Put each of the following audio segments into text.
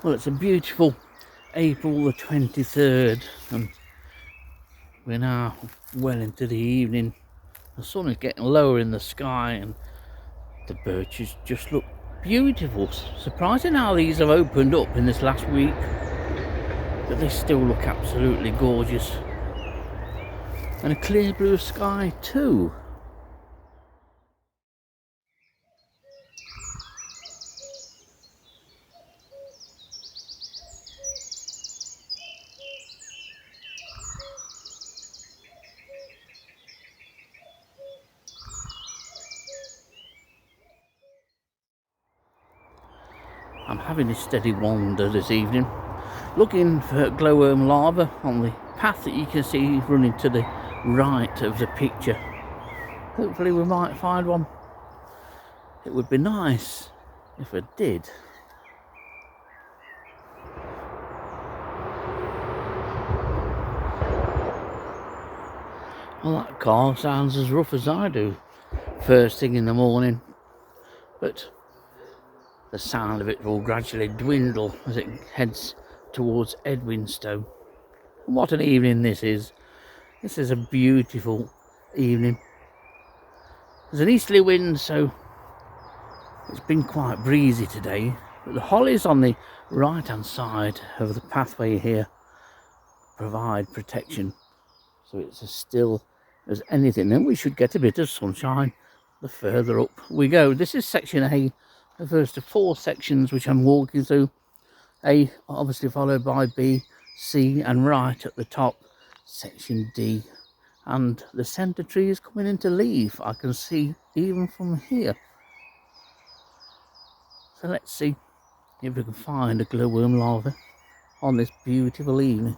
Well, it's a beautiful April the 23rd, and we're now well into the evening. The sun is getting lower in the sky, and the birches just look beautiful. Surprising how these have opened up in this last week, but they still look absolutely gorgeous. And a clear blue sky too. I'm having a steady wander this evening, looking for glowworm larvae on the path that you can see running to the right of the picture. Hopefully we might find one. It would be nice if I did. Well, that car sounds as rough as I do first thing in the morning, but the sound of it will gradually dwindle as it heads towards Edwinstowe. And what an evening this is. This is a beautiful evening. There's an easterly wind, so it's been quite breezy today, but the hollies on the right hand side of the pathway here provide protection, so it's as still as anything, and we should get a bit of sunshine the further up we go. This is section A, the first of 4 sections which I'm walking through. A obviously followed by B, C, and right at the top section D. And the centre tree is coming into leaf, I can see even from here. So let's see if we can find a glowworm larva on this beautiful evening.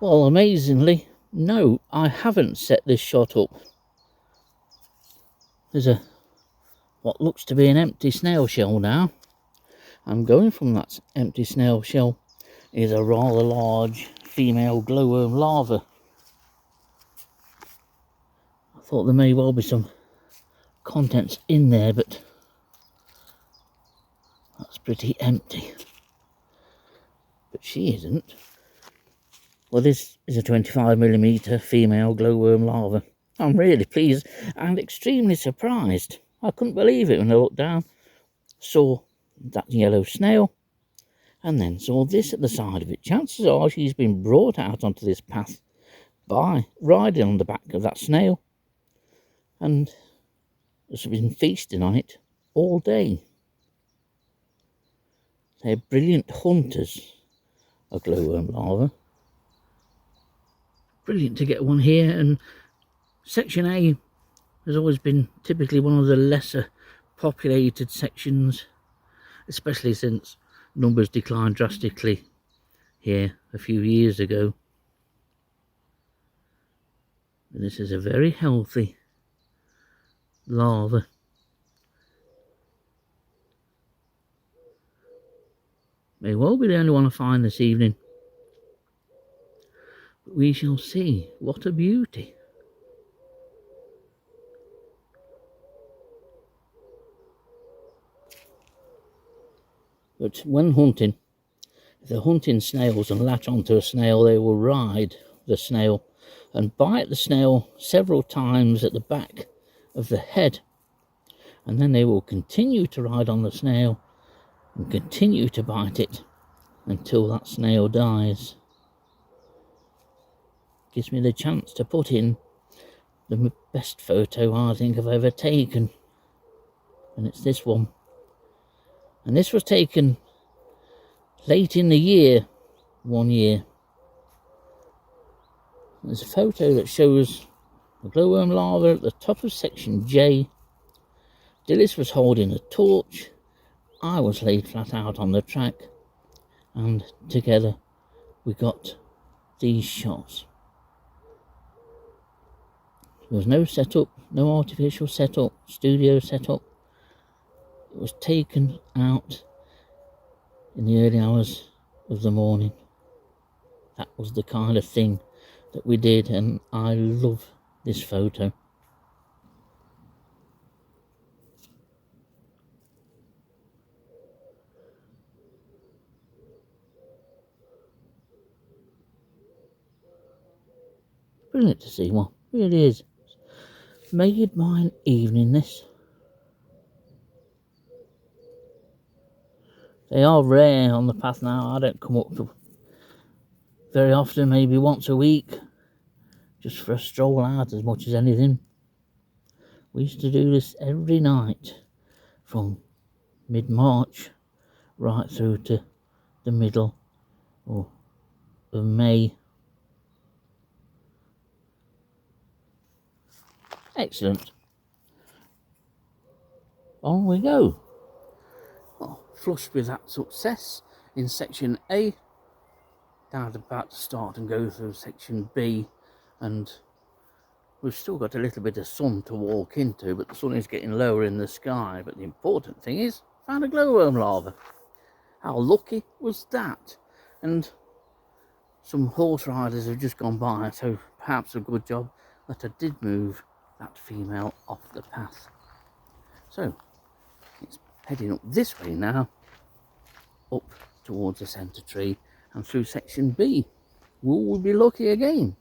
Well, amazingly, no, I haven't set this shot up. There's what looks to be an empty snail shell now. And going from that empty snail shell is a rather large female glowworm larva. I thought there may well be some contents in there, but that's pretty empty. But she isn't. Well, this is a 25mm female glowworm larva. I'm really pleased and extremely surprised. I couldn't believe it when I looked down, saw that yellow snail, and then saw this at the side of it. Chances are she's been brought out onto this path by riding on the back of that snail, and has been feasting on it all day. They're brilliant hunters, a glowworm larva. Brilliant to get one here, and section A has always been typically one of the lesser populated sections, especially since numbers declined drastically here a few years ago. And this is a very healthy larva. May well be the only one I find this evening, but we shall see. What a beauty. But when hunting, if they're hunting snails and latch onto a snail, they will ride the snail and bite the snail several times at the back of the head, and then they will continue to ride on the snail and continue to bite it until that snail dies. Gives me the chance to put in the best photo I think I've ever taken, and it's this one. And this was taken late in the year, one year. There's a photo that shows the glowworm larva at the top of section J. Dilys was holding a torch. I was laid flat out on the track, and together we got these shots. There was no setup, no artificial setup, studio setup. It was taken out in the early hours of the morning. That was the kind of thing that we did, and I love this photo. Brilliant to see one, really is. Made mine evening this. They are rare on the path now. I don't come up very often, maybe once a week, just for a stroll out as much as anything. We used to do this every night from mid-March right through to the middle of May. Excellent. On we go. Well, flushed with that success in section A. Now about to start and go through section B, and we've still got a little bit of sun to walk into, but the sun is getting lower in the sky. But the important thing is, found a glowworm larva. How lucky was that? And some horse riders have just gone by, so perhaps a good job that I did move that female off the path. So it's heading up this way now, up towards the centre tree and through section B. Will we be lucky again?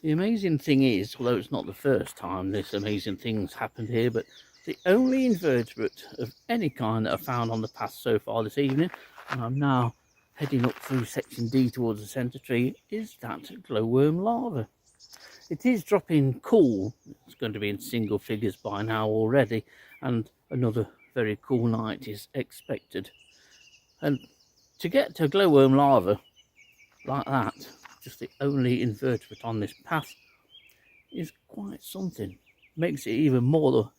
The amazing thing is, although it's not the first time this amazing thing's happened here, but the only invertebrate of any kind that I've found on the path so far this evening, and I'm now heading up through section D towards the centre tree, is that glowworm larva. It is dropping cool. It's going to be in single figures by now already, and another very cool night is expected. And to get to glowworm larva like that, just the only invertebrate on this path, is quite something. Makes it even more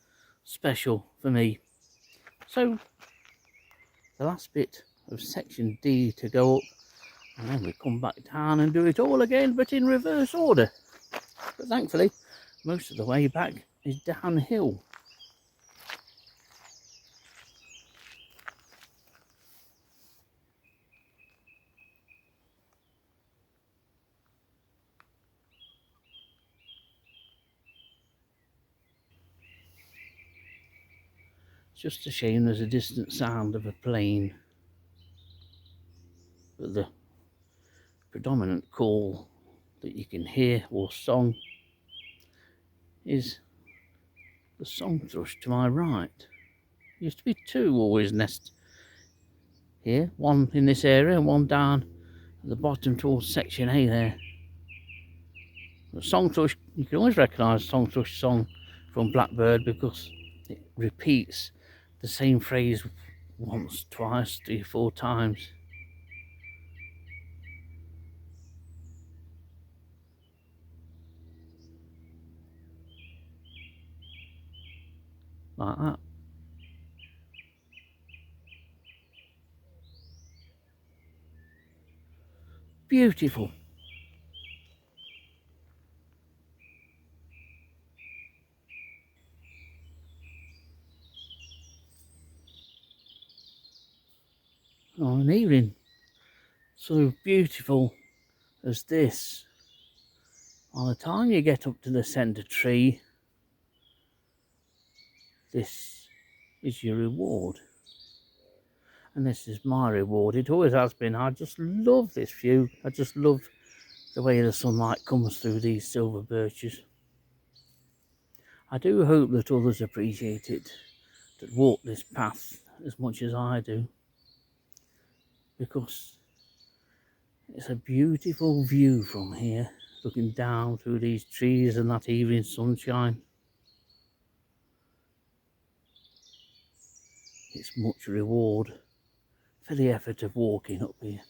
special for me. So the last bit of section D to go up, and then we come back down and do it all again, but in reverse order. But thankfully most of the way back is downhill. Just a shame there's a distant sound of a plane, but the predominant call that you can hear, or song, is the song thrush to my right. Used to be two always nest here, one in this area and one down at the bottom towards section A there. The song thrush, you can always recognise song thrush song from blackbird because it repeats the same phrase once, twice, 3, 4 times. Like that. Beautiful. On an evening so beautiful as this, by the time you get up to the centre tree, this is your reward. And this is my reward. It always has been. I just love this view. I just love the way the sunlight comes through these silver birches. I do hope that others appreciate it, that walk this path as much as I do, because it's a beautiful view from here, looking down through these trees and that evening sunshine. It's much reward for the effort of walking up here.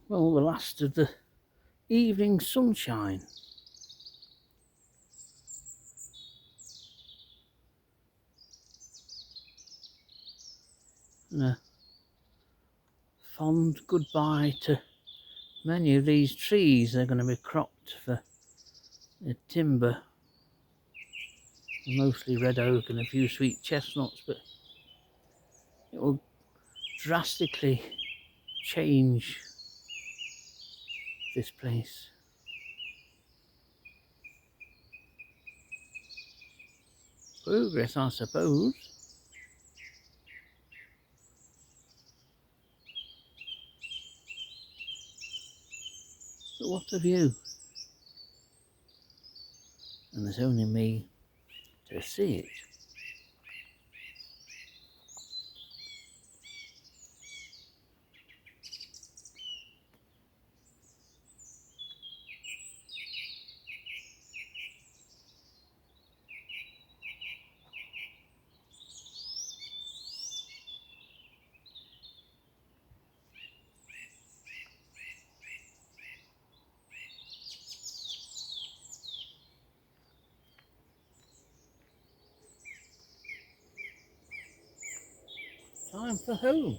Well, the last of the evening sunshine. And a fond goodbye to many of these trees. They're going to be cropped for the timber. Mostly red oak and a few sweet chestnuts, but it will drastically change this place. Progress, I suppose. But what a view. And there's only me to see it. Time for home.